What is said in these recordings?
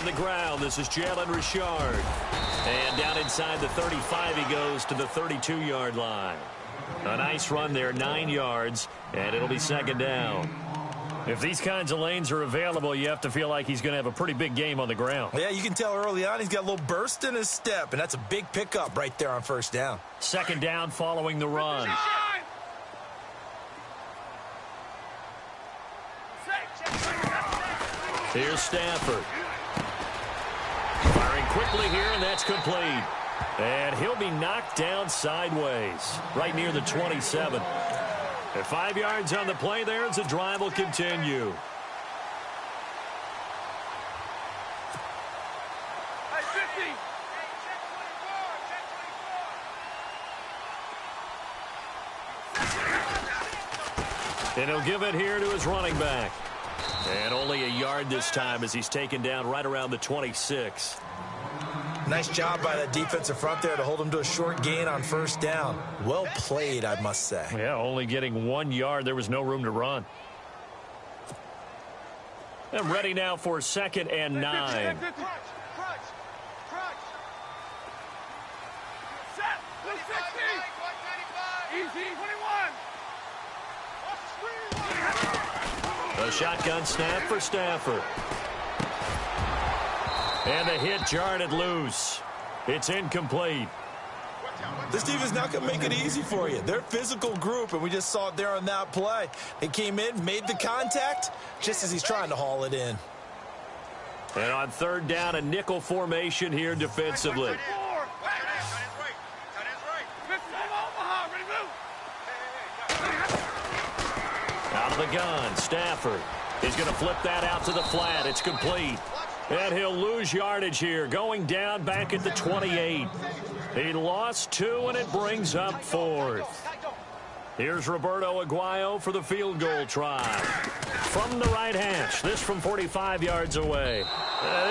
On the ground, this is Jalen Richard. And down inside the 35, he goes to the 32-yard line. A nice run there, 9 yards, and it'll be second down. If these kinds of lanes are available, you have to feel like he's going to have a pretty big game on the ground. Yeah, you can tell early on he's got a little burst in his step, and that's a big pickup right there on first down. Second down following the run. Here's Stafford. Firing quickly here, and that's complete. And he'll be knocked down sideways, right near the 27. At 5 yards on the play there as the drive will continue. And he'll give it here to his running back. And only a yard this time as he's taken down right around the 26. Nice job by that defensive front there to hold him to a short gain on first down. Well played, I must say. Yeah, only getting 1 yard. There was no room to run. And ready now for second and 9. A shotgun snap for Stafford. And the hit jarred it loose. It's incomplete. This team is not going to make it easy for you. They're a physical group, and we just saw it there on that play. They came in, made the contact, just as he's trying to haul it in. And on third down, a nickel formation here defensively. Out of the gun, Stafford is going to flip that out to the flat. It's complete. And he'll lose yardage here, going down back at the 28. He lost 2, and it brings up 4th. Here's Roberto Aguayo for the field goal try. From the right hash, this from 45 yards away.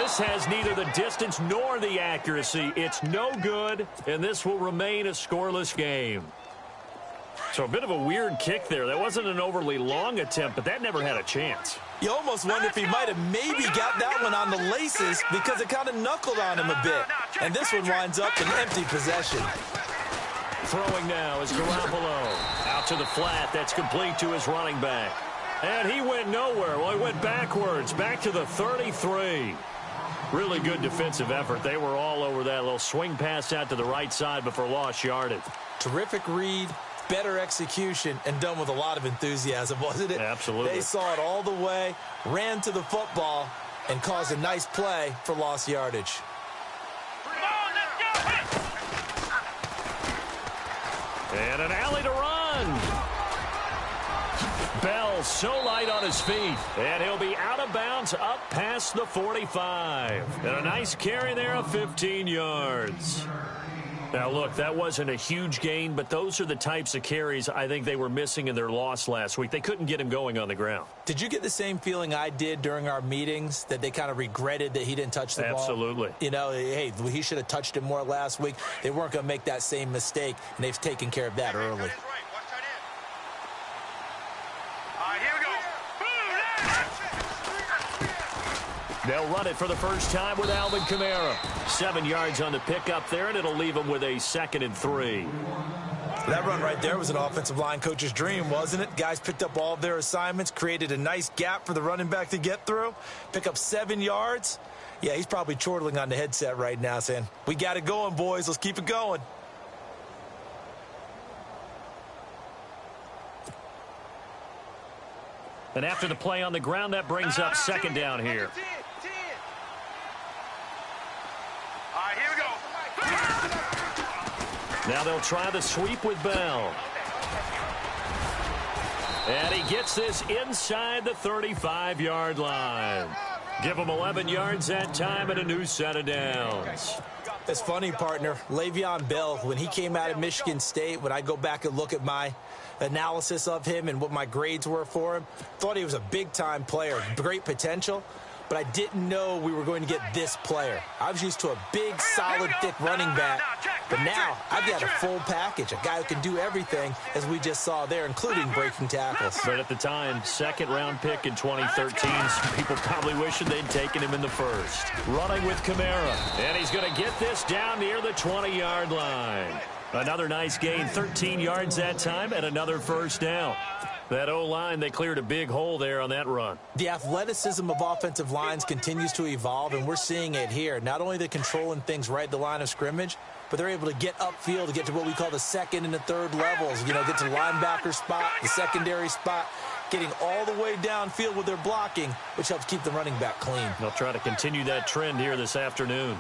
This has neither the distance nor the accuracy. It's no good, and this will remain a scoreless game. So a bit of a weird kick there. That wasn't an overly long attempt, but that never had a chance. You almost wonder if he might have maybe got that one on the laces because it kind of knuckled on him a bit. And this one winds up an empty possession. Throwing now is Garoppolo. Out to the flat. That's complete to his running back. And he went nowhere. Well, he went backwards, back to the 33. Really good defensive effort. They were all over that little swing pass out to the right side before lost yardage. Terrific read. Better execution, and done with a lot of enthusiasm, wasn't it? Absolutely. They saw it all the way, ran to the football, and caused a nice play for lost yardage. And an alley to run. Bell so light on his feet, and he'll be out of bounds up past the 45. And a nice carry there of 15 yards. Now, look, that wasn't a huge gain, but those are the types of carries I think they were missing in their loss last week. They couldn't get him going on the ground. Did you get the same feeling I did during our meetings, that they kind of regretted that he didn't touch the ball? Absolutely. You know, hey, he should have touched him more last week. They weren't going to make that same mistake, and they've taken care of that early. They'll run it for the first time with Alvin Kamara. 7 yards on the pickup there, and it'll leave him with a 2nd and 3. That run right there was an offensive line coach's dream, wasn't it? Guys picked up all of their assignments, created a nice gap for the running back to get through, pick up 7 yards. Yeah, he's probably chortling on the headset right now saying, we got it going, boys. Let's keep it going. And after the play on the ground, that brings up second down here. Now they'll try the sweep with Bell. And he gets this inside the 35-yard line. Give him 11 yards that time and a new set of downs. It's funny, partner. Le'Veon Bell, when he came out of Michigan State, when I go back and look at my analysis of him and what my grades were for him, thought he was a big-time player, great potential. but I didn't know we were going to get this player. I was used to a big, solid, thick running back, but now I've got a full package, a guy who can do everything, as we just saw there, including breaking tackles. But at the time, second-round pick in 2013, some people probably wishing they'd taken him in the first. Running with Kamara, and he's going to get this down near the 20-yard line. Another nice gain, 13 yards that time, and another first down. That O-line, they cleared a big hole there on that run. The athleticism of offensive lines continues to evolve, and we're seeing it here. Not only are they controlling things right at the line of scrimmage, but they're able to get upfield to get to what we call the second and the third levels. You know, get to the linebacker spot, the secondary spot, getting all the way downfield with their blocking, which helps keep the running back clean. They'll try to continue that trend here this afternoon.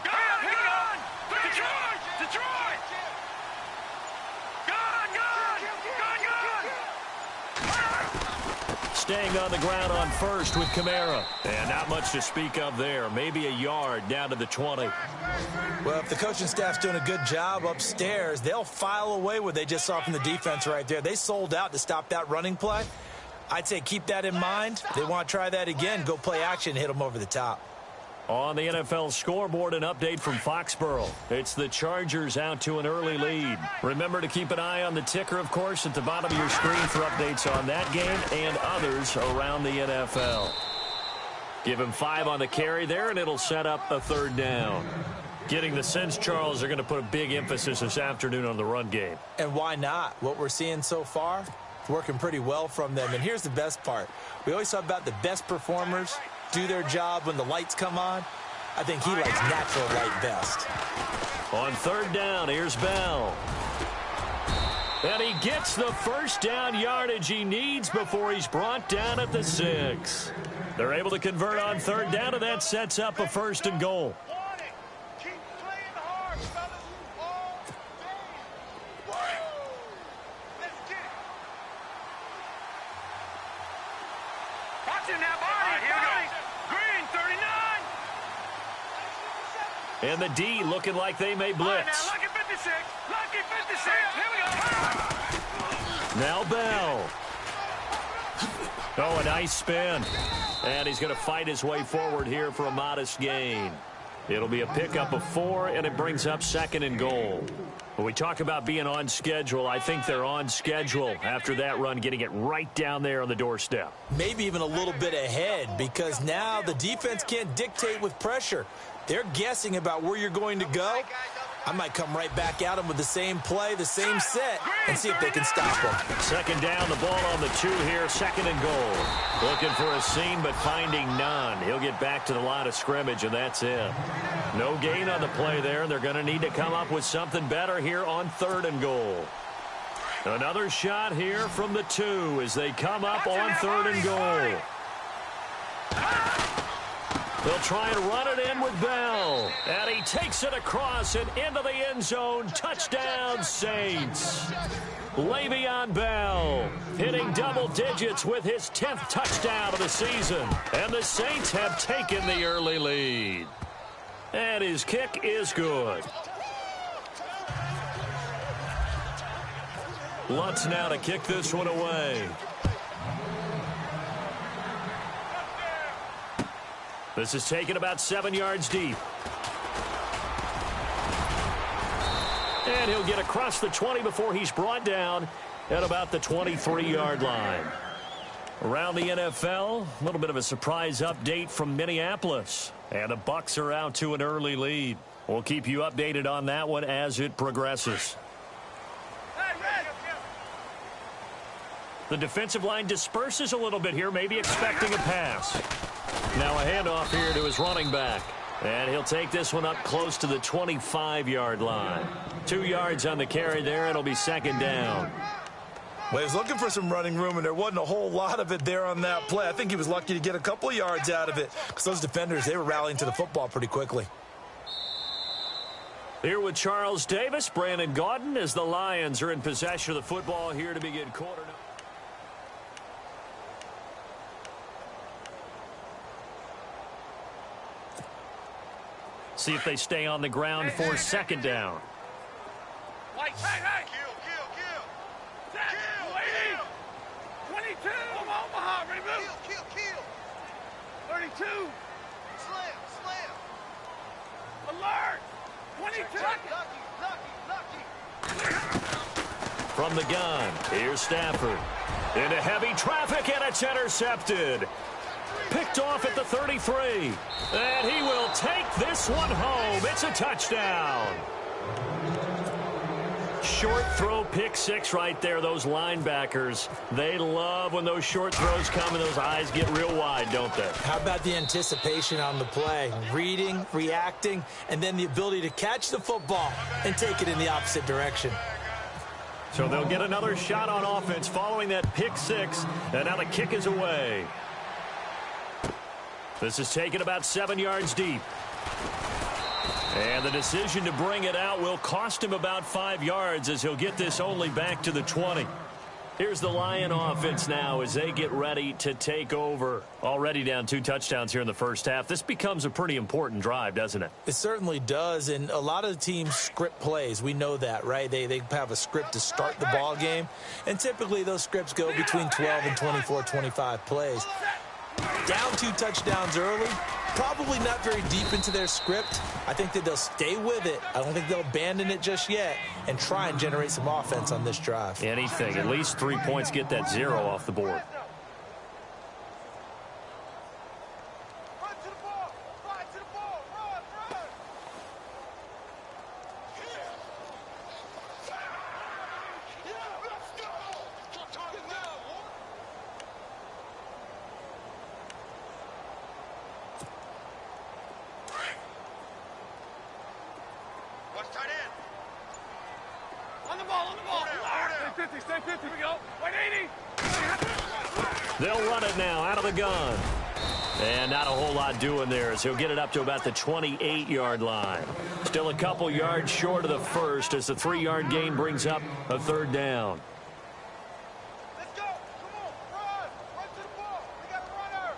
Staying on the ground on first with Kamara. And not much to speak of there. Maybe a yard down to the 20. Well, if the coaching staff's doing a good job upstairs, they'll file away what they just saw from the defense right there. They sold out to stop that running play. I'd say keep that in mind. If they want to try that again, go play action, hit them over the top. On the NFL scoreboard, an update from Foxborough. It's the Chargers out to an early lead. Remember to keep an eye on the ticker, of course, at the bottom of your screen for updates on that game and others around the NFL. Give him 5 on the carry there, and it'll set up a third down. Getting the sense, Charles, they're going to put a big emphasis this afternoon on the run game. And why not? What we're seeing so far, it's working pretty well from them. And here's the best part. We always talk about the best performers do their job when the lights come on. I think he likes natural light best. On third down, here's Bell. And he gets the first down yardage he needs before he's brought down at the 6. They're able to convert on third down, and that sets up a first and goal. And the D looking like they may blitz. Lucky 56. Lucky 56. Here we go. Now Bell. Oh, a nice spin. And he's going to fight his way forward here for a modest gain. It'll be a pickup of 4, and it brings up second and goal. When we talk about being on schedule, I think they're on schedule after that run, getting it right down there on the doorstep. Maybe even a little bit ahead, because now the defense can't dictate with pressure. They're guessing about where you're going to go. I might come right back at them with the same play, the same set, and see if they can stop them. Second down, the ball on the 2 here, second and goal. Looking for a seam, but finding none. He'll get back to the line of scrimmage, and that's it. No gain on the play there. They're going to need to come up with something better here on third and goal. Another shot here from the 2 as they come up on third and goal. They'll try and run it in with Bell. And he takes it across and into the end zone. Touchdown, Saints. Le'Veon Bell hitting double digits with his 10th touchdown of the season. And the Saints have taken the early lead. And his kick is good. Lutz now to kick this one away. This is taken about 7 yards deep. And he'll get across the 20 before he's brought down at about the 23-yard line. Around the NFL, a little bit of a surprise update from Minneapolis. And the Bucs are out to an early lead. We'll keep you updated on that one as it progresses. The defensive line disperses a little bit here, maybe expecting a pass. Now a handoff here to his running back. And he'll take this one up close to the 25-yard line. 2 yards on the carry there. It'll be second down. Well, he was looking for some running room, and there wasn't a whole lot of it there on that play. I think he was lucky to get a couple of yards out of it because those defenders, they were rallying to the football pretty quickly. Here with Charles Davis, Brandon Gaudin, as the Lions are in possession of the football here to begin quarter. See if they stay on the ground for second down. Hey, hey. Kill. Kill. 22 from Omaha. Remove. Kill. 32. Alert! 22! From the gun, here's Stafford. Into heavy traffic, and it's intercepted. Picked off at the 33. And he will take this one home. It's a touchdown. Short throw, pick six right there. Those linebackers, they love when those short throws come and those eyes get real wide, don't they? How about the anticipation on the play? Reading, reacting, and then the ability to catch the football and take it in the opposite direction. So they'll get another shot on offense following that pick six, and now the kick is away. This is taken about 7 yards deep. And the decision to bring it out will cost him about 5 yards as he'll get this only back to the 20. Here's the Lion offense now as they get ready to take over. Already down 2 touchdowns here in the first half. This becomes a pretty important drive, doesn't it? It certainly does, and a lot of the teams script plays. We know that, right? They have a script to start the ball game, and typically those scripts go between 12 and 24, 25 plays. Down 2 touchdowns early, probably not very deep into their script. I think that they'll stay with it. I don't think they'll abandon it just yet and try and generate some offense on this drive. Anything. At least 3 points, get that 0 off the board. Stay 50, we go. 180. They'll run it now out of the gun. And not a whole lot doing there as he'll get it up to about the 28-yard line. Still a couple yards short of the first as the 3-yard gain brings up a 3rd down. Let's go. Come on. Run. Run to the ball. We got a runner.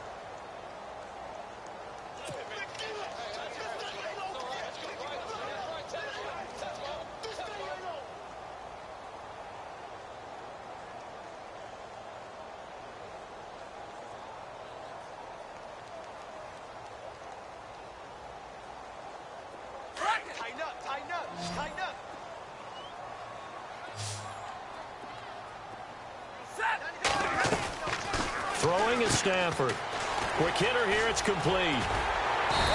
Tighten up, tighten up, tighten up. Throwing is Stafford. Quick hitter here, it's complete.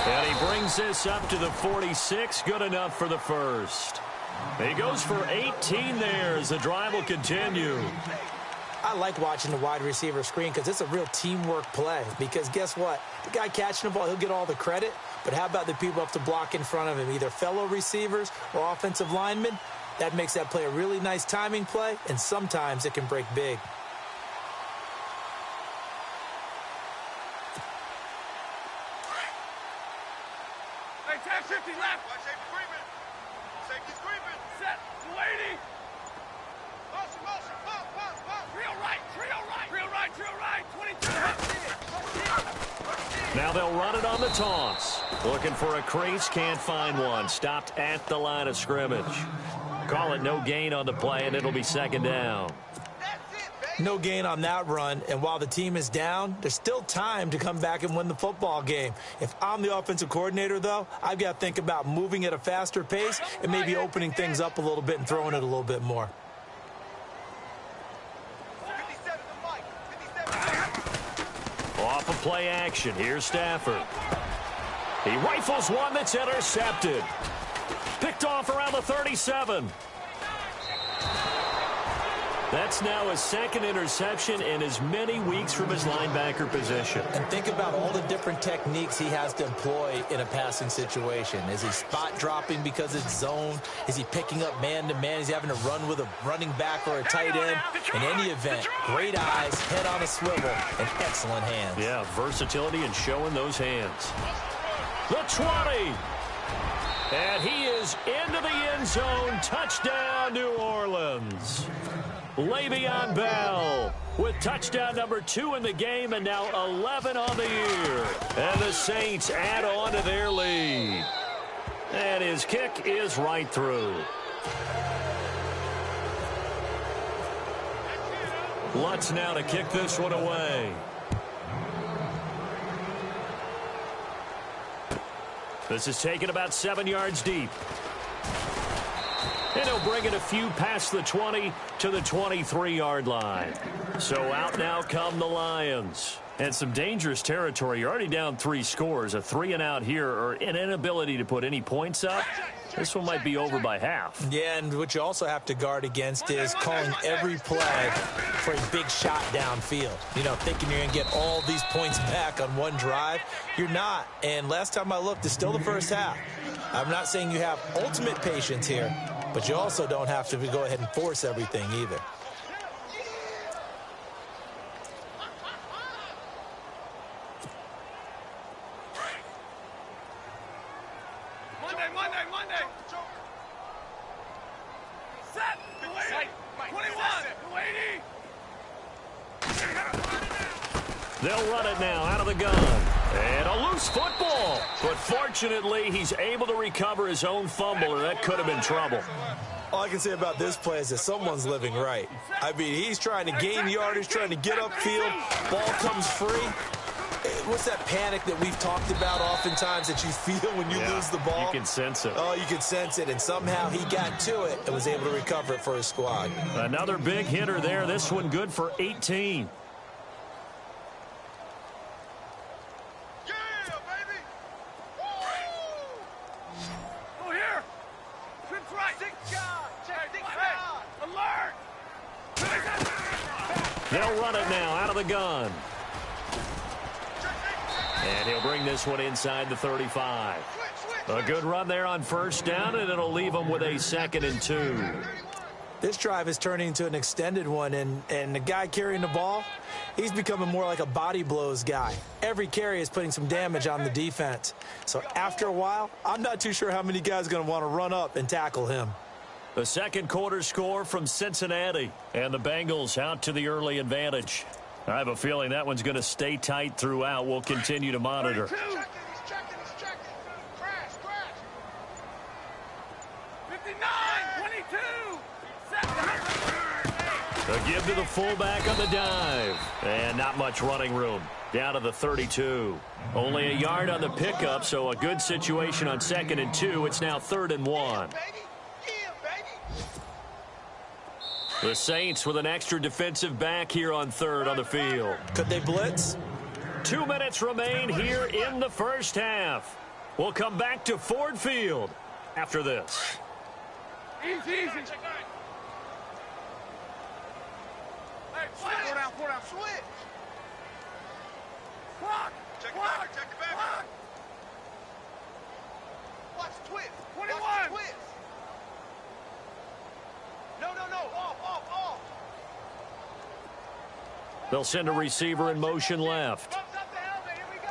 And he brings this up to the 46, good enough for the first. He goes for 18 there as the drive will continue. I like watching the wide receiver screen because it's a real teamwork play. Because guess what? The guy catching the ball, he'll get all the credit. But how about the people up to block in front of him, either fellow receivers or offensive linemen? That makes that play a really nice timing play, and sometimes it can break big. Hey, 10-50 left. Watch safety creeping. Safety's creeping. Set. 280. Motion. Pop. Trio right. Trio right. 22. Now they'll run it on the toss. Looking for a crease, can't find one. Stopped at the line of scrimmage. Call it no gain on the play, and it'll be 2nd down. No gain on that run, and while the team is down, there's still time to come back and win the football game. If I'm the offensive coordinator, though, I've got to think about moving at a faster pace and maybe opening things up a little bit and throwing it a little bit more. Off of play action, here's Stafford. He rifles one that's intercepted. Picked off around the 37. That's now his 2nd interception in as many weeks from his linebacker position. And think about all the different techniques he has to employ in a passing situation. Is he spot dropping because it's zone? Is he picking up man-to-man? Is he having to run with a running back or a tight end? In any event, great eyes, head on a swivel, and excellent hands. Yeah, versatility and showing those hands. The 20. And he is into the end zone. Touchdown, New Orleans. Le'Veon Bell with touchdown number 2 in the game and now 11 on the year. And the Saints add on to their lead. And his kick is right through. Lutz now to kick this one away. This is taken about 7 yards deep. And he'll bring it a few past the 20 to the 23-yard line. So out now come the Lions. And some dangerous territory. You're already down 3 scores. A 3-and-out here, or an inability to put any points up. This one might be over by half. Yeah, and what you also have to guard against is calling every play for a big shot downfield. You know, thinking you're going to get all these points back on one drive. You're not. And last time I looked, it's still the first half. I'm not saying you have ultimate patience here, but you also don't have to go ahead and force everything either. Monday. Set. 21. They'll run it now out of the gun. And a loose football. But fortunately, he's able to recover his own fumble, or that could have been trouble. All I can say about this play is that someone's living right. I mean, he's trying to gain yardage, trying to get upfield. Ball comes free. What's that panic that we've talked about oftentimes that you feel when you lose the ball? You can sense it. Oh, you can sense it, and somehow he got to it and was able to recover it for his squad. Another big hitter there. This one good for 18. Yeah, baby. Oh, here. Trips right. Alert. They'll run it now out of the gun. And he'll bring this one inside the 35. A good run there on first down, and it'll leave him with a 2nd and 2. This drive is turning into an extended one, and the guy carrying the ball, he's becoming more like a body blows guy. Every carry is putting some damage on the defense. So after a while, I'm not too sure how many guys are going to want to run up and tackle him. The second quarter score from Cincinnati, and the Bengals out to the early advantage. I have a feeling that one's going to stay tight throughout. We'll continue to monitor. He's checking. Crash. 59, 22. A give to the fullback on the dive. And not much running room. Down to the 32. Only a yard on the pickup, so a good situation on 2nd and 2. It's now 3rd and 1. The Saints with an extra defensive back here on 3rd on the field. Could they blitz? 2 minutes remain here in the first half. We'll come back to Ford Field after this. Easy. Hey, four down. Switch. Clock. Check it back. Watch twist. 21. No. Off. They'll send a receiver in motion left. Here we go.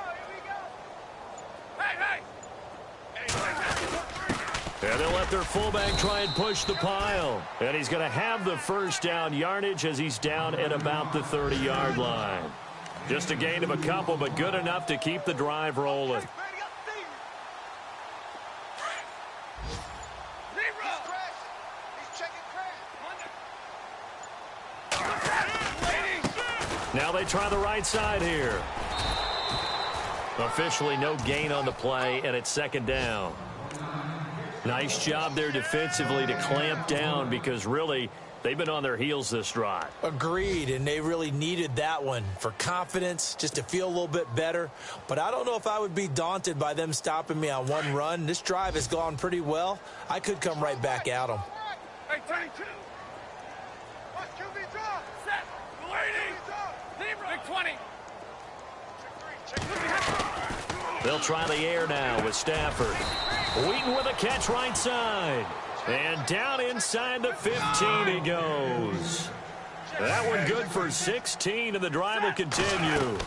And they'll let their fullback try and push the pile. And he's going to have the first down yardage as he's down at about the 30-yard line. Just a gain of a couple, but good enough to keep the drive rolling. Now they try the right side here. Officially no gain on the play, and it's 2nd down. Nice job there defensively to clamp down because really they've been on their heels this drive. Agreed, and they really needed that one for confidence, just to feel a little bit better. But I don't know if I would be daunted by them stopping me on one run. This drive has gone pretty well. I could come right back at them. Hey, 32. Watch QB drop. Set. Waiting. Big 20. They'll try the air now with Stafford. Wheaton with a catch right side. And down inside the 15 he goes. That one good for 16, and the drive will continue.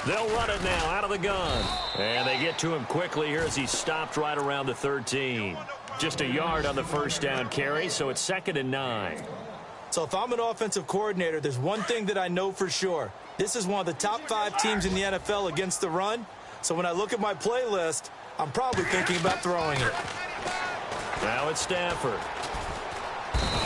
They'll run it now out of the gun. And they get to him quickly here as he stopped right around the 13. Just a yard on the first down carry, so it's 2nd and 9. So if I'm an offensive coordinator, there's one thing that I know for sure. This is one of the top 5 teams in the NFL against the run. So when I look at my playlist, I'm probably thinking about throwing it. Now it's Stafford.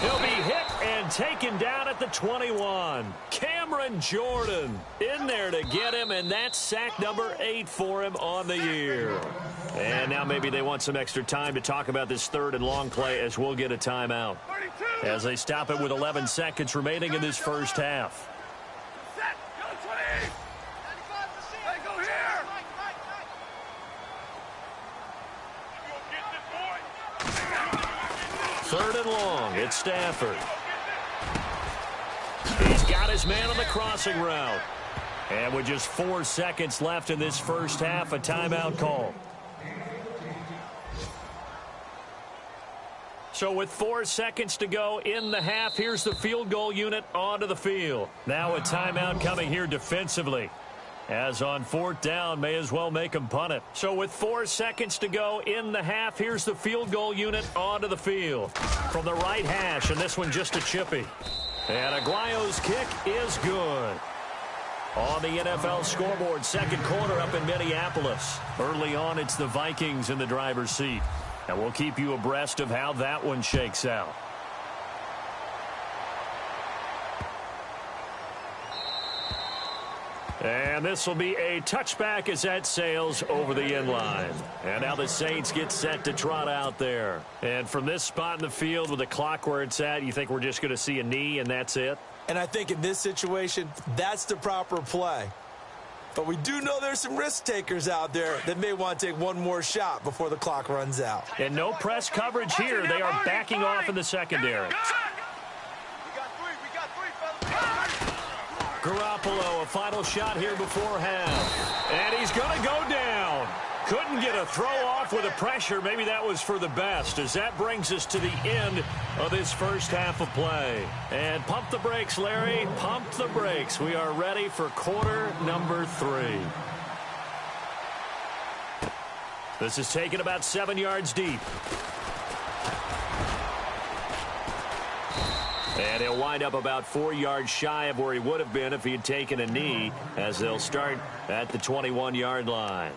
He'll be hit and taken down at the 21. Cameron Jordan in there to get him, and that's sack number 8 for him on the year. And now maybe they want some extra time to talk about this third and long play as we'll get a timeout. As they stop it with 11 seconds remaining in this first half. Set. Go 20. Hey, go here. Third and long. It's Stafford. He's got his man on the crossing route. And with just 4 seconds left in this first half, a timeout call. So with 4 seconds to go in the half, here's the field goal unit onto the field. Now a timeout coming here defensively. As on fourth down, may as well make them punt it. So with 4 seconds to go in the half, here's the field goal unit onto the field. From the right hash, and this one just a chippy. And Aguayo's kick is good. On the NFL scoreboard, second quarter up in Minneapolis. Early on, it's the Vikings in the driver's seat. And we'll keep you abreast of how that one shakes out. And this will be a touchback as that sails over the end line. And now the Saints get set to trot out there. And from this spot in the field with the clock where it's at, you think we're just going to see a knee and that's it? And I think in this situation, that's the proper play. But we do know there's some risk takers out there that may want to take one more shot before the clock runs out. And no press coverage here. They are backing off in the secondary. Garoppolo, a final shot here before half. And he's going to go down. Couldn't get a throw off with the pressure. Maybe that was for the best, as that brings us to the end of this first half of play. And pump the brakes, Larry. Pump the brakes. We are ready for quarter number 3. This is taken about 7 yards deep. And he'll wind up about 4 yards shy of where he would have been if he had taken a knee, as they'll start at the 21-yard line.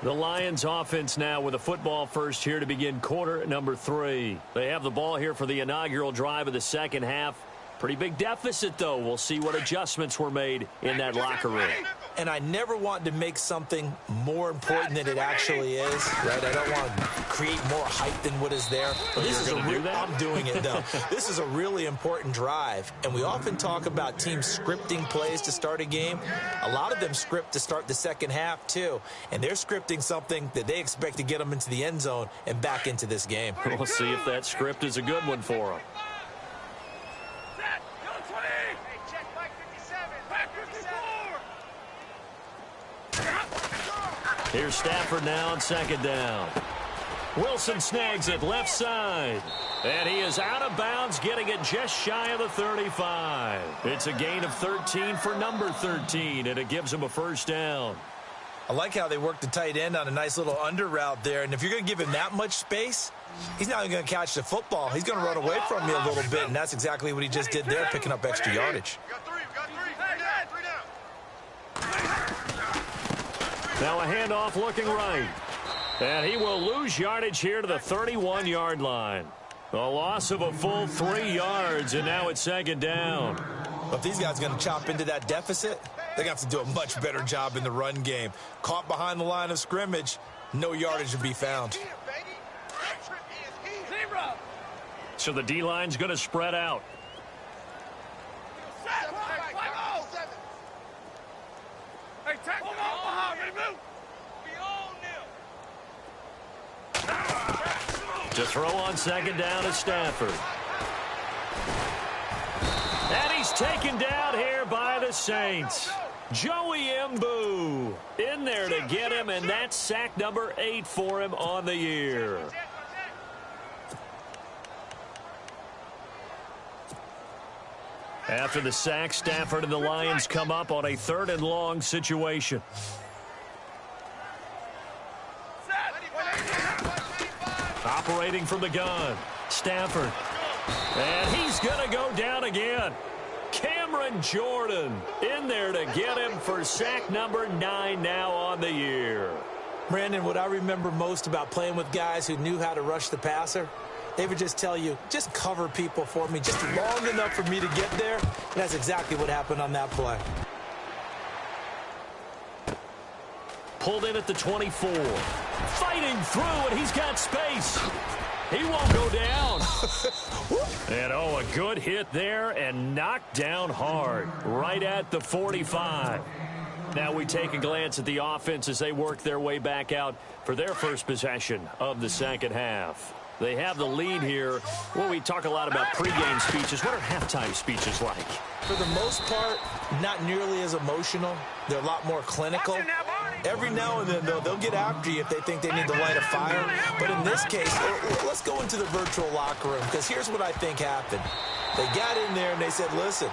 The Lions offense now with a football first here to begin quarter number 3. They have the ball here for the inaugural drive of the second half. Pretty big deficit, though. We'll see what adjustments were made in that locker room. And I never want to make something more important than it actually is, right? I don't want to create more hype than what is there. But this is I'm doing it, though. This is a really important drive. And we often talk about teams scripting plays to start a game. A lot of them script to start the second half, too. And they're scripting something that they expect to get them into the end zone and back into this game. We'll see if that script is a good one for them. Here's Stafford now on second down. Wilson snags it left side. And he is out of bounds, getting it just shy of the 35. It's a gain of 13 for number 13, and it gives him a first down. I like how they work the tight end on a nice little under route there. And if you're going to give him that much space, he's not even going to catch the football. He's going to run away from you a little bit, and that's exactly what he just did there, picking up extra yardage. Now a handoff looking right. And he will lose yardage here to the 31-yard line. A loss of a full 3 yards, and now it's second down. But if these guys are going to chop into that deficit, they're going to have to do a much better job in the run game. Caught behind the line of scrimmage, no yardage to be found. So the D-line's going to spread out. Hey, tackle him off behind me, move. To throw on second down is Stafford. And he's taken down here by the Saints. Joey Mbu in there to get him, and that's sack number 8 for him on the year. After the sack, Stafford and the Lions come up on a third and long situation. Operating from the gun, Stafford. And he's going to go down again. Cameron Jordan in there to get him for sack number 9 now on the year. Brandon, what I remember most about playing with guys who knew how to rush the passer, they would just tell you, just cover people for me just long enough for me to get there. And that's exactly what happened on that play. Pulled in at the 24. Fighting through, and he's got space. He won't go down. And, oh, a good hit there and knocked down hard right at the 45. Now we take a glance at the offense as they work their way back out for their first possession of the second half. They have the lead here. Well, we talk a lot about pregame speeches. What are halftime speeches like? For the most part, not nearly as emotional. They're a lot more clinical. Every now and then, though, they'll get after you if they think they need to light a fire. But in this case, let's go into the virtual locker room, because here's what I think happened. They got in there and they said, listen,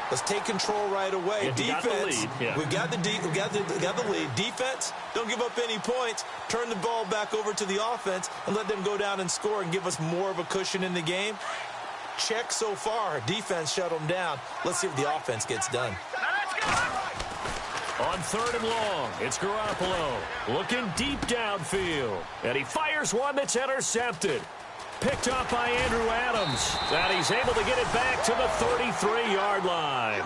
let's take control right away. Defense, we've got the lead. Defense, don't give up any points. Turn the ball back over to the offense and let them go down and score and give us more of a cushion in the game. Check so far. Defense shut them down. Let's see if the offense gets done. On third and long, it's Garoppolo looking deep downfield. And he fires one that's intercepted. Picked up by Andrew Adams. And he's able to get it back to the 33-yard line.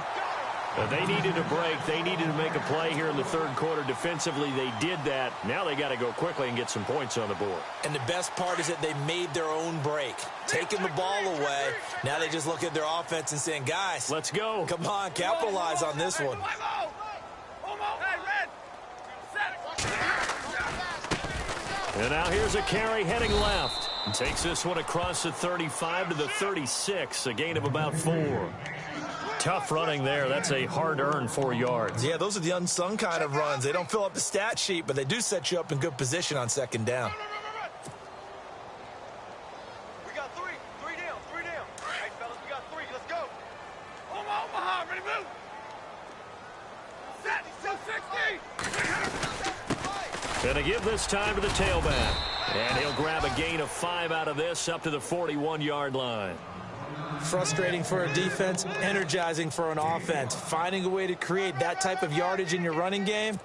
And they needed a break. They needed to make a play here in the third quarter. Defensively, they did that. Now they got to go quickly and get some points on the board. And the best part is that they made their own break. Taking the ball away. Now they just look at their offense and saying, guys, let's go. Come on, capitalize on this one. And now here's a carry heading left. And takes this one across the 35 to the 36, a gain of about 4. Tough running there. That's a hard-earned 4 yards. Yeah, those are the unsung kind of runs. They don't fill up the stat sheet, but they do set you up in good position on second down. We got three. Three down. Hey, fellas, we got 3. Let's go. Omaha, ready to move. Set, 260. Going to give this time to the tailback. And he'll grab a gain of 5 out of this up to the 41-yard line. Frustrating for a defense, energizing for an offense. Finding a way to create that type of yardage in your running game,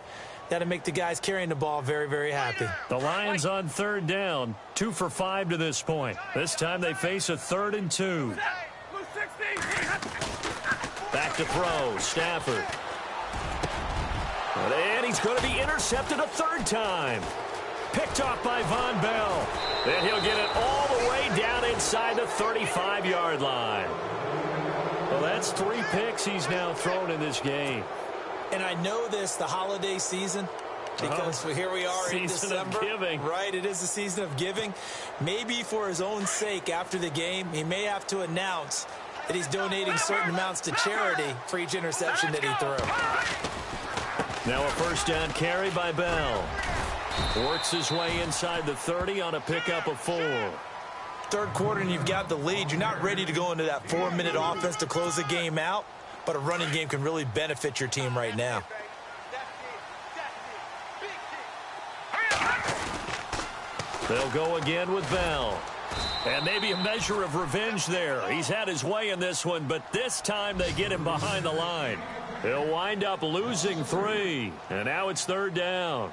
that'll make the guys carrying the ball very, very happy. The Lions on third down, 2 for 5 to this point. This time they face a 3rd and 2. Back to throw, Stafford. And he's going to be intercepted a 3rd time. Picked off by Von Bell. Then he'll get it all the way down inside the 35-yard line. Well, that's 3 picks he's now thrown in this game. And I know this, the holiday season, because here we are in December. Season of giving. Right, it is the season of giving. Maybe for his own sake after the game, he may have to announce that he's donating certain amounts to charity for each interception that he threw. Now a first down carry by Bell. Works his way inside the 30 on a pickup of 4. Third quarter and you've got the lead. You're not ready to go into that 4-minute offense to close the game out, but a running game can really benefit your team right now. They'll go again with Bell. And maybe a measure of revenge there. He's had his way in this one, but this time they get him behind the line. He'll wind up losing 3. And now it's third down.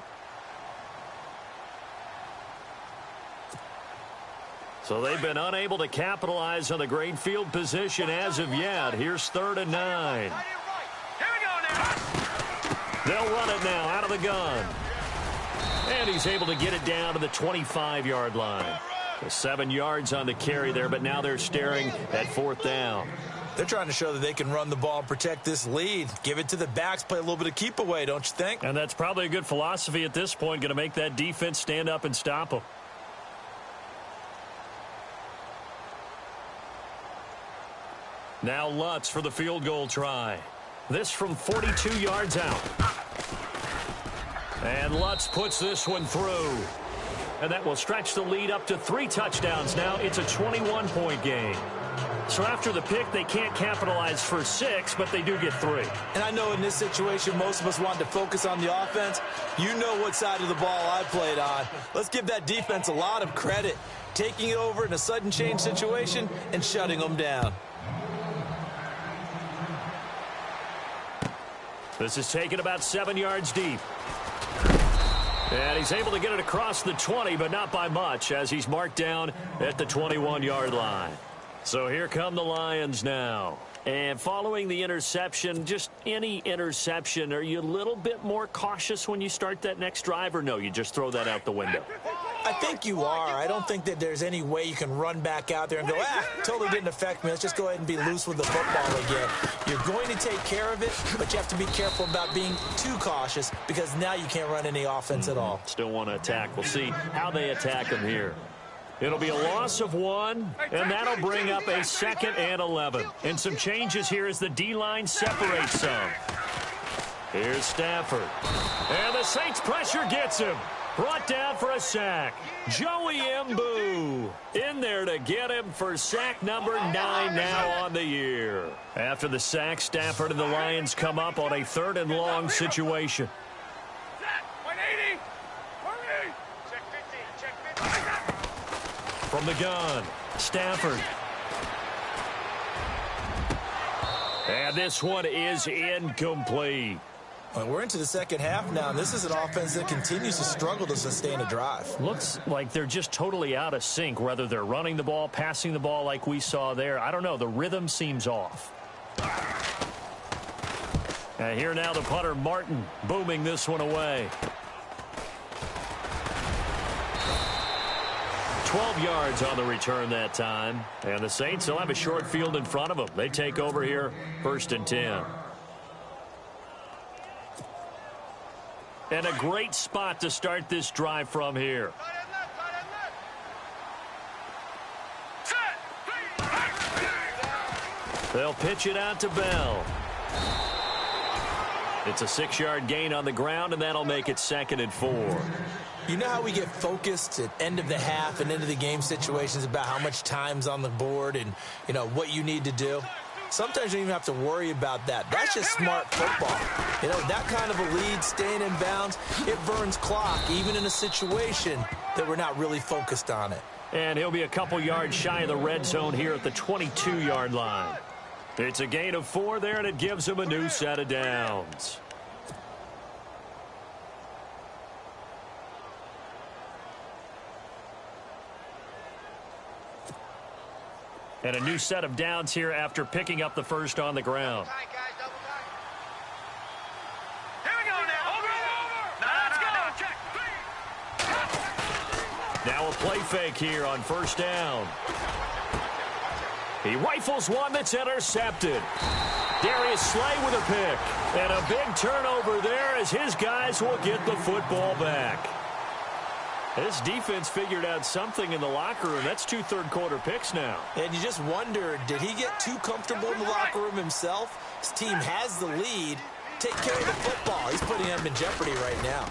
So they've been unable to capitalize on the great field position as of yet. Here's 3rd and 9. Here we go now. They'll run it now out of the gun. And he's able to get it down to the 25-yard line. 7 yards on the carry there, but now they're staring at 4th down. They're trying to show that they can run the ball and protect this lead. Give it to the backs, play a little bit of keep away, don't you think? And that's probably a good philosophy at this point, going to make that defense stand up and stop them. Now Lutz for the field goal try. This from 42 yards out. And Lutz puts this one through. And that will stretch the lead up to 3 touchdowns now. It's a 21-point game. So after the pick, they can't capitalize for 6, but they do get 3. And I know in this situation, most of us want to focus on the offense. You know what side of the ball I played on. Let's give that defense a lot of credit. Taking it over in a sudden change situation and shutting them down. This is taken about 7 yards deep. And he's able to get it across the 20, but not by much, as he's marked down at the 21-yard line. So here come the Lions now. And following the interception, just any interception, are you a little bit more cautious when you start that next drive, or no, you just throw that out the window? I think you are. I don't think that there's any way you can run back out there and go, totally didn't affect me. Let's just go ahead and be loose with the football again. You're going to take care of it, but you have to be careful about being too cautious because now you can't run any offense at all. Still want to attack. We'll see how they attack him here. It'll be a loss of 1, and that'll bring up a 2nd and 11. And some changes here as the D-line separates some. Here's Stafford. And the Saints pressure gets him. Brought down for a sack. Joey Mbu in there to get him for sack number 9 now on the year. After the sack, Stafford and the Lions come up on a 3rd and long situation. From the gun, Stafford. And this one is incomplete. Well, we're into the second half now, and this is an offense that continues to struggle to sustain a drive. Looks like they're just totally out of sync, whether they're running the ball, passing the ball like we saw there. I don't know. The rhythm seems off. And here now the punter, Martin, booming this one away. 12 yards on the return that time. And the Saints will have a short field in front of them. They take over here, 1st and 10. And a great spot to start this drive from here. They'll pitch it out to Bell. It's a 6-yard gain on the ground, and that'll make it 2nd and 4. You know how we get focused at end of the half and end of the game situations about how much time's on the board and, you know, what you need to do? Sometimes you don't even have to worry about that. That's just smart football. You know, that kind of a lead, staying in bounds, it burns clock, even in a situation that we're not really focused on it. And he'll be a couple yards shy of the red zone here at the 22-yard line. It's a gain of 4 there, and it gives him a new set of downs. And a new set of downs here after picking up the first on the ground. Now a play fake here on 1st down. He rifles one that's intercepted. Darius Slay with a pick. And a big turnover there as his guys will get the football back. This defense figured out something in the locker room. That's 2 third-quarter picks now. And you just wonder, did he get too comfortable in the locker room himself? His team has the lead. Take care of the football. He's putting them in jeopardy right now.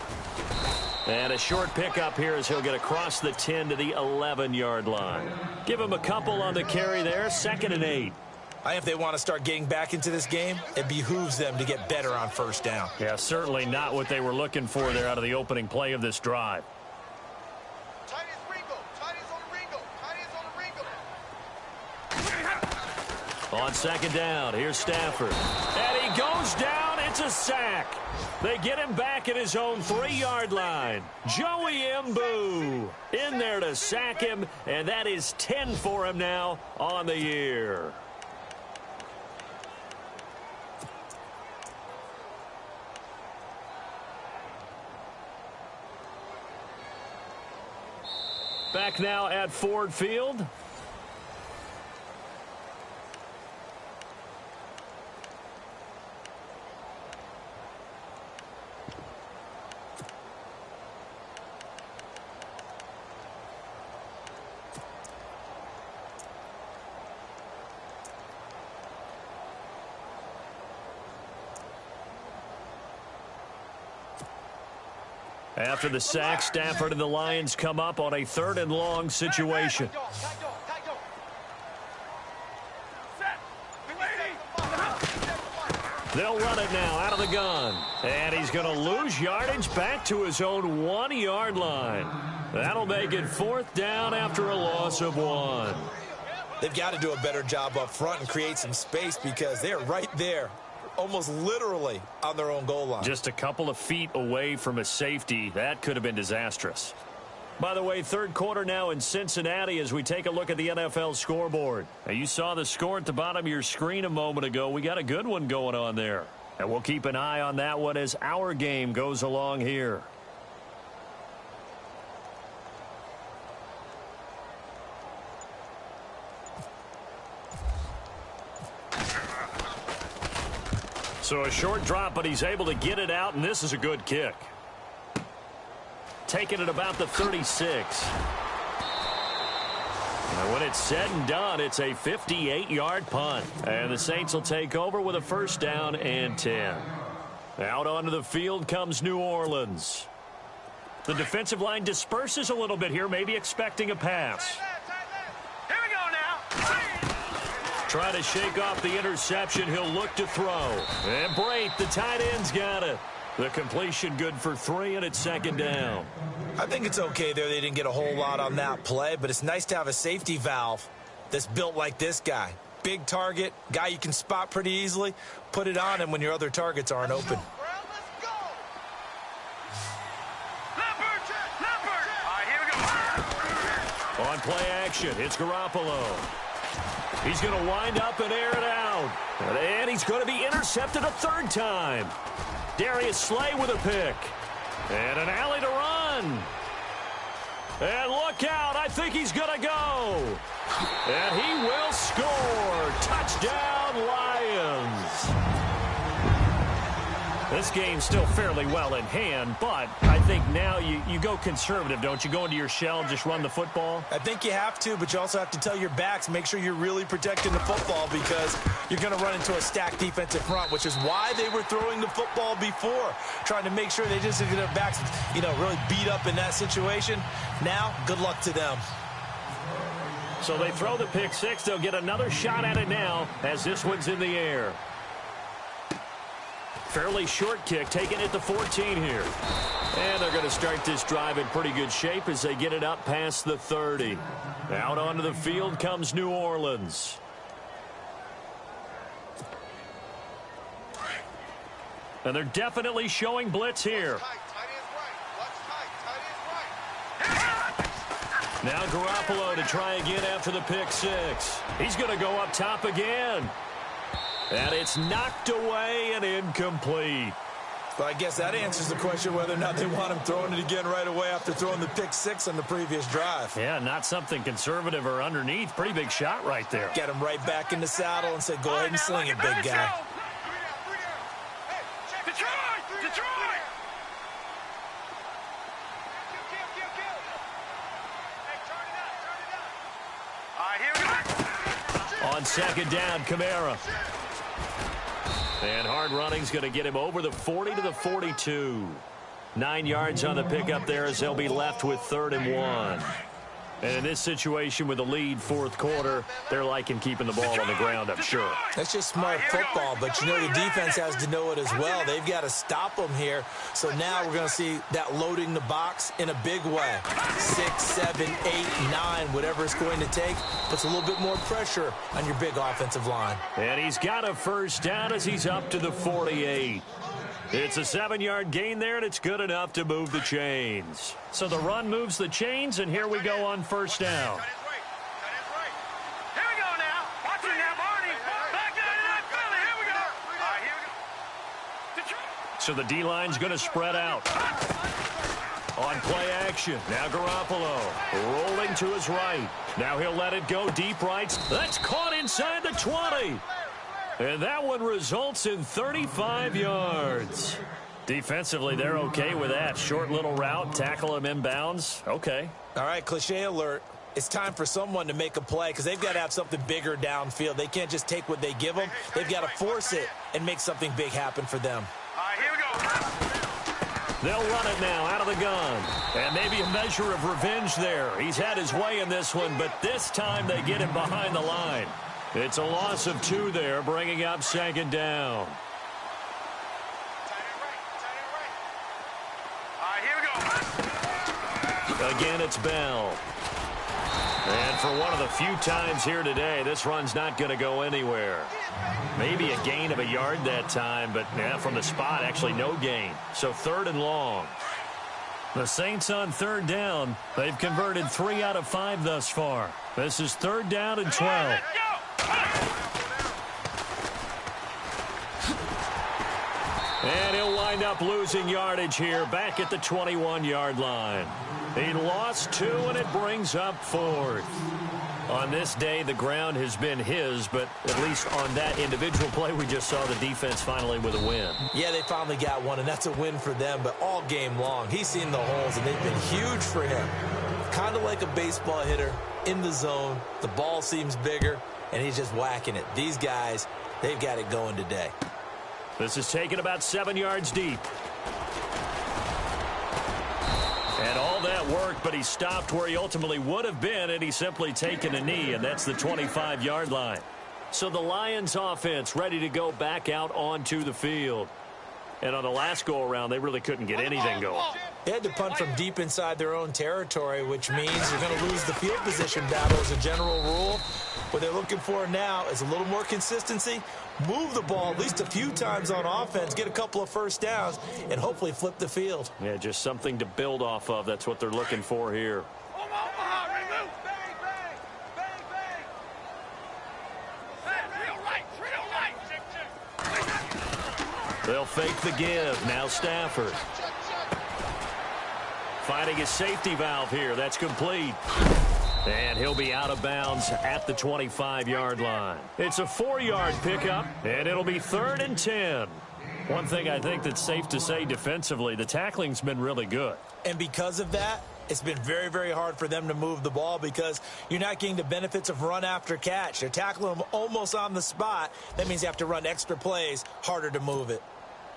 And a short pickup here as he'll get across the 10 to the 11-yard line. Give him a couple on the carry there, 2nd and 8. If they want to start getting back into this game, it behooves them to get better on 1st down. Yeah, certainly not what they were looking for there out of the opening play of this drive. On 2nd down, here's Stafford. And he goes down. It's a sack. They get him back at his own 3-yard line. Joey Mbu in there to sack him, and that is 10 for him now on the year. Back now at Ford Field. After the sack, Stafford and the Lions come up on a 3rd and long situation. They'll run it now out of the gun. And he's going to lose yardage back to his own 1-yard line. That'll make it 4th down after a loss of 1. They've got to do a better job up front and create some space because they're right there, almost literally on their own goal line. Just a couple of feet away from a safety. That could have been disastrous. By the way, third quarter now in Cincinnati as we take a look at the NFL scoreboard. Now, you saw the score at the bottom of your screen a moment ago. We got a good one going on there. And we'll keep an eye on that one as our game goes along here. So a short drop, but he's able to get it out, and this is a good kick. Taking it about the 36. And when it's said and done, it's a 58-yard punt. And the Saints will take over with a first down and 10. Out onto the field comes New Orleans. The defensive line disperses a little bit here, maybe expecting a pass. Here we go now. Trying to shake off the interception. He'll look to throw. And Brate, the tight end's got it. The completion good for 3, and it's second down. I think it's okay there. They didn't get a whole lot on that play, but it's nice to have a safety valve that's built like this guy. Big target, guy you can spot pretty easily. Put it on him when your other targets aren't open. On play action, it's Garoppolo. He's going to wind up and air it out. And he's going to be intercepted a third time. Darius Slay with a pick. And an alley to run. And look out. I think he's going to go. And he will score. Touchdown, Lions. This game's still fairly well in hand, but I think now you go conservative, don't you? Go into your shell and just run the football? I think you have to, but you also have to tell your backs, make sure you're really protecting the football because you're going to run into a stacked defensive front, which is why they were throwing the football before, trying to make sure they just get their backs, really beat up in that situation. Now, good luck to them. So they throw the pick six. They'll get another shot at it now as this one's in the air. Fairly short kick, taking it to 14 here. And they're going to start this drive in pretty good shape as they get it up past the 30. Out onto the field comes New Orleans. And they're definitely showing blitz here. Now Garoppolo to try again after the pick six. He's going to go up top again. And it's knocked away and incomplete. But I guess that answers the question whether or not they want him throwing it again right away after throwing the pick six on the previous drive. Yeah, not something conservative or underneath. Pretty big shot right there. Get him right back in the saddle and say, go ahead and sling it, big guy. On second down, Kamara. And hard running's going to get him over the 40 to the 42. 9 yards on the pickup there as they'll be left with 3rd and 1. And in this situation with the lead fourth quarter, they're liking keeping the ball on the ground, I'm sure. That's just smart football, but the defense has to know it as well. They've got to stop them here. So now we're going to see that loading the box in a big way. 6, 7, 8, 9, whatever it's going to take, puts a little bit more pressure on your big offensive line. And he's got a first down as he's up to the 48. It's a 7-yard gain there, and it's good enough to move the chains. So the run moves the chains, and here we go on first down. Here we go now. Watch it now, Barney. Back that Philly. Here we go. All right, here we go. So the D-line's going to spread out. On play action, now Garoppolo rolling to his right. Now he'll let it go deep right. That's caught inside the 20. And that one results in 35 yards. Defensively, they're okay with that. Short little route, tackle him inbounds. Okay. All right, cliche alert. It's time for someone to make a play because they've got to have something bigger downfield. They can't just take what they give them. They've got to force it and make something big happen for them. All right, here we go. They'll run it now out of the gun. And maybe a measure of revenge there. He's had his way in this one, but this time they get him behind the line. It's a loss of 2 there, bringing up second down. All right, here we go. Again, it's Bell. And for one of the few times here today, this run's not going to go anywhere. Maybe a gain of a yard that time, but from the spot, actually no gain. So 3rd and long. The Saints on third down. They've converted 3 out of 5 thus far. This is third down and 12. And he'll wind up losing yardage here back at the 21-yard line. He lost 2, and it brings up 4th. On this day, the ground has been his, but at least on that individual play, we just saw the defense finally with a win. Yeah, they finally got one, and that's a win for them, but all game long, he's seen the holes, and they've been huge for him. Kind of like a baseball hitter in the zone. The ball seems bigger, and he's just whacking it. These guys, they've got it going today. This is taken about 7 yards deep. And all that work, but he stopped where he ultimately would have been, and he's simply taken a knee, and that's the 25-yard line. So the Lions offense ready to go back out onto the field. And on the last go-around, they really couldn't get anything going. They had to punt from deep inside their own territory, which means you're going to lose the field position battle as a general rule. What they're looking for now is a little more consistency, move the ball at least a few times on offense, get a couple of first downs, and hopefully flip the field. Yeah, just something to build off of. That's what they're looking for here. They'll fake the give. Now Stafford. Finding his safety valve here. That's complete. And he'll be out of bounds at the 25-yard line. It's a 4-yard pickup, and it'll be 3rd and 10. One thing I think that's safe to say defensively, the tackling's been really good. And because of that, it's been very, very hard for them to move the ball because you're not getting the benefits of run after catch. They're tackling them almost on the spot. That means you have to run extra plays, harder to move it.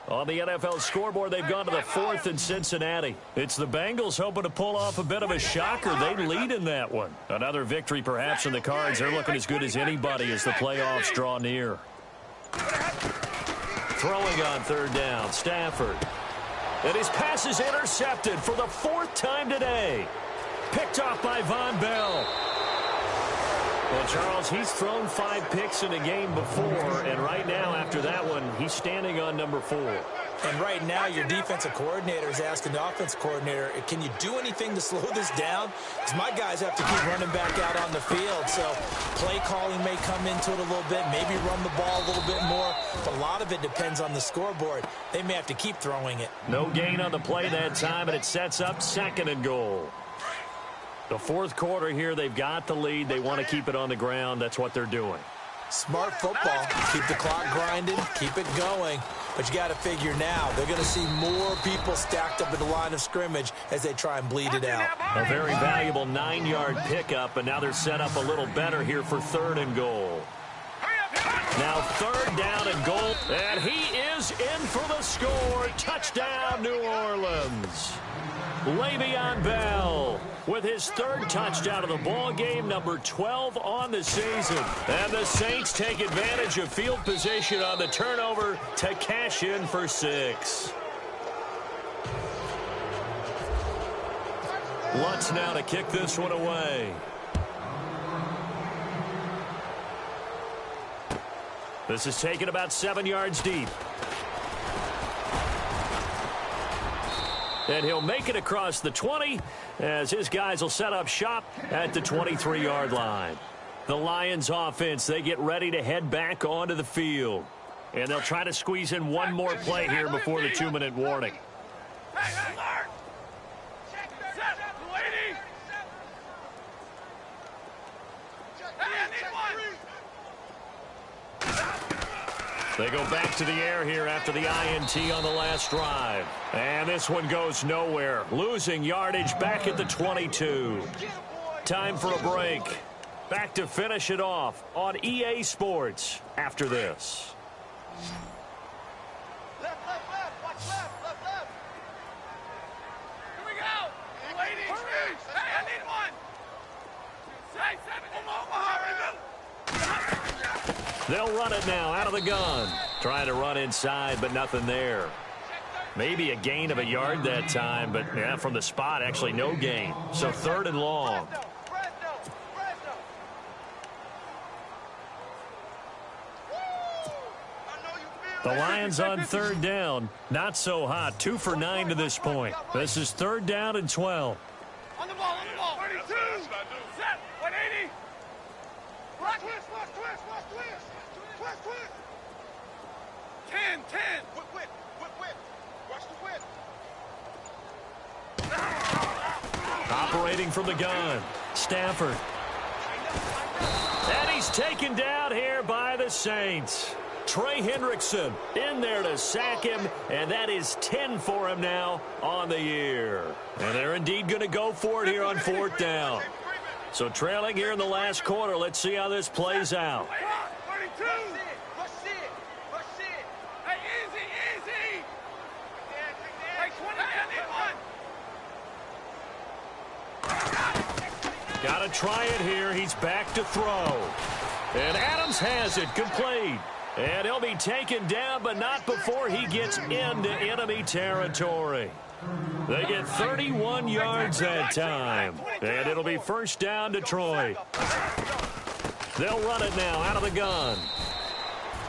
On the NFL scoreboard, they've gone to the 4th in Cincinnati. It's the Bengals hoping to pull off a bit of a shocker. They lead in that one. Another victory perhaps in the cards. They're looking as good as anybody as the playoffs draw near. Throwing on 3rd down, Stafford. And his pass is intercepted for the 4th time today. Picked off by Von Bell. Well, Charles, he's thrown 5 picks in a game before, and right now, after that one, he's standing on number 4. And right now, your defensive coordinator is asking the offensive coordinator, can you do anything to slow this down? Because my guys have to keep running back out on the field, so play calling may come into it a little bit, maybe run the ball a little bit more, but a lot of it depends on the scoreboard. They may have to keep throwing it. No gain on the play that time, and it sets up 2nd and goal. The 4th quarter here, they've got the lead. They want to keep it on the ground. That's what they're doing. Smart football. Keep the clock grinding. Keep it going. But you got to figure now, they're going to see more people stacked up at the line of scrimmage as they try and bleed it out. A very valuable 9-yard pickup, and now they're set up a little better here for 3rd and goal. Now 3rd down and goal, and he is in for the score. Touchdown, New Orleans. Le'Veon Bell with his 3rd touchdown of the ball game, number 12 on the season. And the Saints take advantage of field position on the turnover to cash in for 6. Lutz now to kick this one away. This is taken about 7 yards deep. And he'll make it across the 20 as his guys will set up shop at the 23-yard line. The Lions offense, they get ready to head back onto the field. And they'll try to squeeze in one more play here before the 2-minute warning. They go back to the air here after the INT on the last drive. And this one goes nowhere. Losing yardage back at the 22. Time for a break. Back to finish it off on EA Sports after this. Left, watch left. Here we go. Waiting. Hey, I need one. Hey, 7. They'll run it now out of the gun. Trying to run inside, but nothing there. Maybe a gain of a yard that time, but yeah, from the spot, actually no gain. So 3rd and long. The Lions on third down. Not so hot. 2 for 9 to this point. This is third down and 12. On the ball, on the ball. 32. Set. 180. Watch twist, watch twist, watch twist. Twist, twist. 10, 10. Whip. Watch the whip. Operating from the gun. Stafford. And he's taken down here by the Saints. Trey Hendrickson in there to sack him, and that is 10 for him now on the year. And they're indeed going to go for it here on fourth down. So trailing here in the last quarter, let's see how this plays out. 32. Rush it. Hey, easy. Hey, 20. Got to try it here. He's back to throw. And Adams has it complete. And he'll be taken down, but not before he gets into enemy territory. They get 31 yards that time. And it'll be first down Detroit. They'll run it now out of the gun.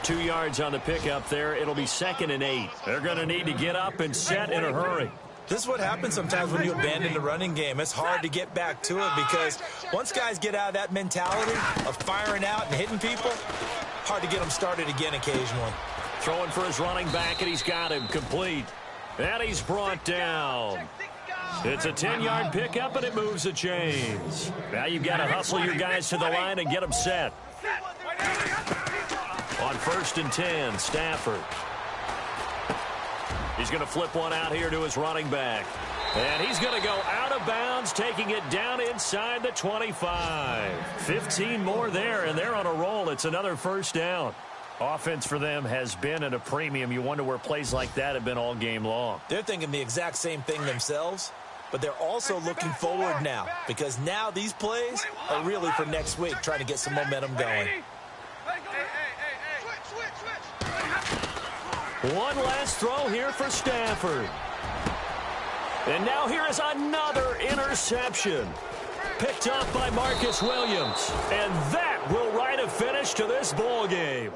2 yards on the pickup there. It'll be 2nd and 8. They're going to need to get up and set in a hurry. This is what happens sometimes when you abandon the running game. It's hard to get back to it because once guys get out of that mentality of firing out and hitting people, hard to get them started again occasionally. Throwing for his running back, and he's got him complete. And he's brought down. It's a 10-yard pickup, and it moves the chains. Now you've got to hustle your guys to the line and get them set. On 1st and 10, Stafford. He's going to flip one out here to his running back. And he's going to go out of bounds, taking it down inside the 25. 15 more there, and they're on a roll. It's another first down. Offense for them has been at a premium. You wonder where plays like that have been all game long. They're thinking the exact same thing themselves, but they're also looking forward now because now these plays are really for next week, trying to get some momentum going. One last throw here for Stafford. And now here is another interception. Picked up by Marcus Williams. And that will write a finish to this ball game.